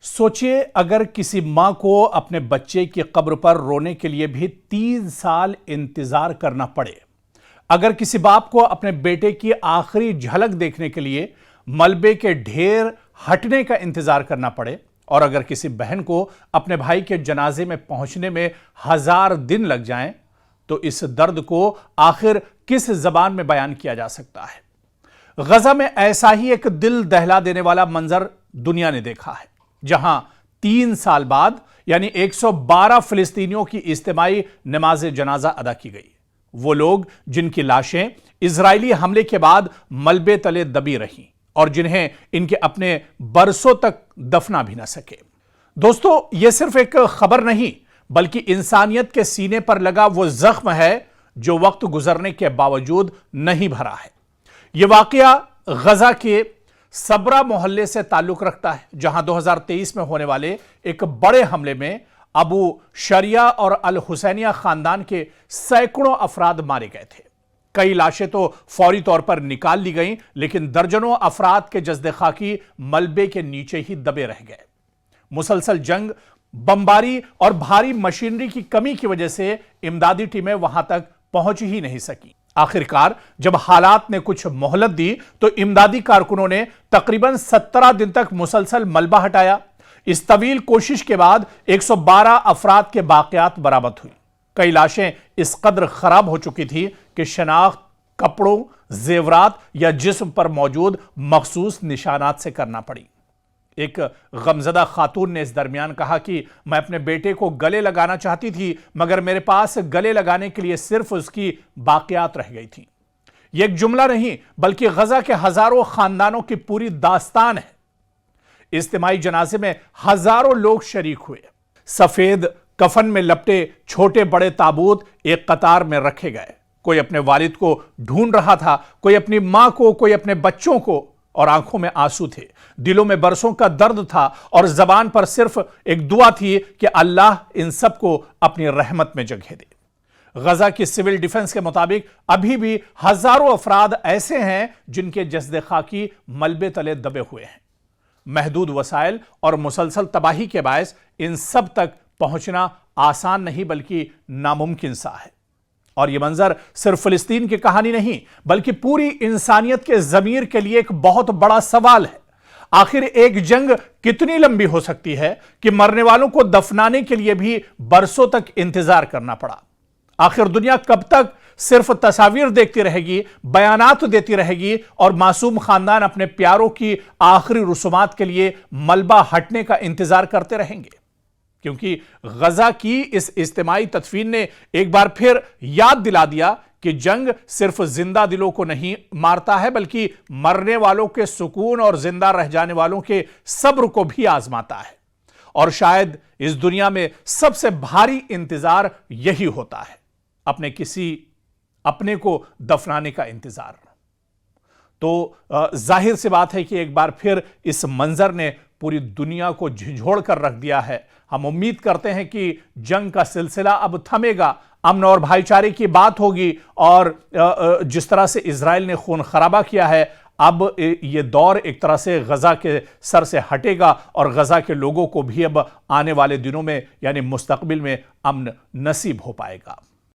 سوچئے اگر کسی ماں کو اپنے بچے کی قبر پر رونے کے لیے بھی 3 سال انتظار کرنا پڑے، اگر کسی باپ کو اپنے بیٹے کی آخری جھلک دیکھنے کے لیے ملبے کے ڈھیر ہٹنے کا انتظار کرنا پڑے، اور اگر کسی بہن کو اپنے بھائی کے جنازے میں پہنچنے میں 1000 دن لگ جائیں تو اس درد کو آخر کس زبان میں بیان کیا جا سکتا ہے؟ غزہ میں ایسا ہی ایک دل دہلا دینے والا منظر دنیا نے دیکھا ہے، جہاں 3 سال بعد یعنی 112 فلسطینیوں کی اجتماعی نماز جنازہ ادا کی گئی۔ وہ لوگ جن کی لاشیں اسرائیلی حملے کے بعد ملبے تلے دبی رہیں اور جنہیں ان کے اپنے برسوں تک دفنا بھی نہ سکے۔ دوستو، یہ صرف ایک خبر نہیں بلکہ انسانیت کے سینے پر لگا وہ زخم ہے جو وقت گزرنے کے باوجود نہیں بھرا ہے۔ یہ واقعہ غزہ کے صبرا محلے سے تعلق رکھتا ہے، جہاں 2023 میں ہونے والے ایک بڑے حملے میں ابو شریعہ اور الحسینیہ خاندان کے سینکڑوں افراد مارے گئے تھے۔ کئی لاشیں تو فوری طور پر نکال لی گئیں، لیکن درجنوں افراد کے جسد خاکی ملبے کے نیچے ہی دبے رہ گئے۔ مسلسل جنگ، بمباری اور بھاری مشینری کی کمی کی وجہ سے امدادی ٹیمیں وہاں تک پہنچ ہی نہیں سکیں۔ آخرکار جب حالات نے کچھ مہلت دی تو امدادی کارکنوں نے تقریباً 17 دن تک مسلسل ملبہ ہٹایا۔ اس طویل کوشش کے بعد 112 افراد کے باقیات برآمد ہوئی۔ کئی لاشیں اس قدر خراب ہو چکی تھی کہ شناخت کپڑوں، زیورات یا جسم پر موجود مخصوص نشانات سے کرنا پڑی۔ ایک غمزدہ خاتون نے اس درمیان کہا کہ میں اپنے بیٹے کو گلے لگانا چاہتی تھی، مگر میرے پاس گلے لگانے کے لیے صرف اس کی باقیات رہ گئی تھیں۔ یہ ایک جملہ نہیں بلکہ غزہ کے ہزاروں خاندانوں کی پوری داستان ہے۔ اجتماعی جنازے میں ہزاروں لوگ شریک ہوئے۔ سفید کفن میں لپٹے چھوٹے بڑے تابوت ایک قطار میں رکھے گئے۔ کوئی اپنے والد کو ڈھونڈ رہا تھا، کوئی اپنی ماں کو، کوئی اپنے بچوں کو، اور آنکھوں میں آنسو تھے، دلوں میں برسوں کا درد تھا، اور زبان پر صرف ایک دعا تھی کہ اللہ ان سب کو اپنی رحمت میں جگہ دے۔ غزہ کی سول ڈیفنس کے مطابق ابھی بھی ہزاروں افراد ایسے ہیں جن کے جسد خاکی ملبے تلے دبے ہوئے ہیں۔ محدود وسائل اور مسلسل تباہی کے باعث ان سب تک پہنچنا آسان نہیں بلکہ ناممکن سا ہے۔ اور یہ منظر صرف فلسطین کی کہانی نہیں بلکہ پوری انسانیت کے ضمیر کے لیے ایک بہت بڑا سوال ہے۔ آخر ایک جنگ کتنی لمبی ہو سکتی ہے کہ مرنے والوں کو دفنانے کے لیے بھی برسوں تک انتظار کرنا پڑا؟ آخر دنیا کب تک صرف تصاویر دیکھتی رہے گی، بیانات دیتی رہے گی، اور معصوم خاندان اپنے پیاروں کی آخری رسومات کے لیے ملبہ ہٹنے کا انتظار کرتے رہیں گے؟ کیونکہ غزہ کی اس اجتماعی تدفین نے ایک بار پھر یاد دلا دیا کہ جنگ صرف زندہ دلوں کو نہیں مارتا ہے بلکہ مرنے والوں کے سکون اور زندہ رہ جانے والوں کے صبر کو بھی آزماتا ہے۔ اور شاید اس دنیا میں سب سے بھاری انتظار یہی ہوتا ہے، اپنے کسی اپنے کو دفنانے کا انتظار۔ تو ظاہر سی بات ہے کہ ایک بار پھر اس منظر نے پوری دنیا کو جھنجھوڑ کر رکھ دیا ہے۔ ہم امید کرتے ہیں کہ جنگ کا سلسلہ اب تھمے گا، امن اور بھائی چارے کی بات ہوگی، اور جس طرح سے اسرائیل نے خون خرابہ کیا ہے، اب یہ دور ایک طرح سے غزہ کے سر سے ہٹے گا، اور غزہ کے لوگوں کو بھی اب آنے والے دنوں میں یعنی مستقبل میں امن نصیب ہو پائے گا۔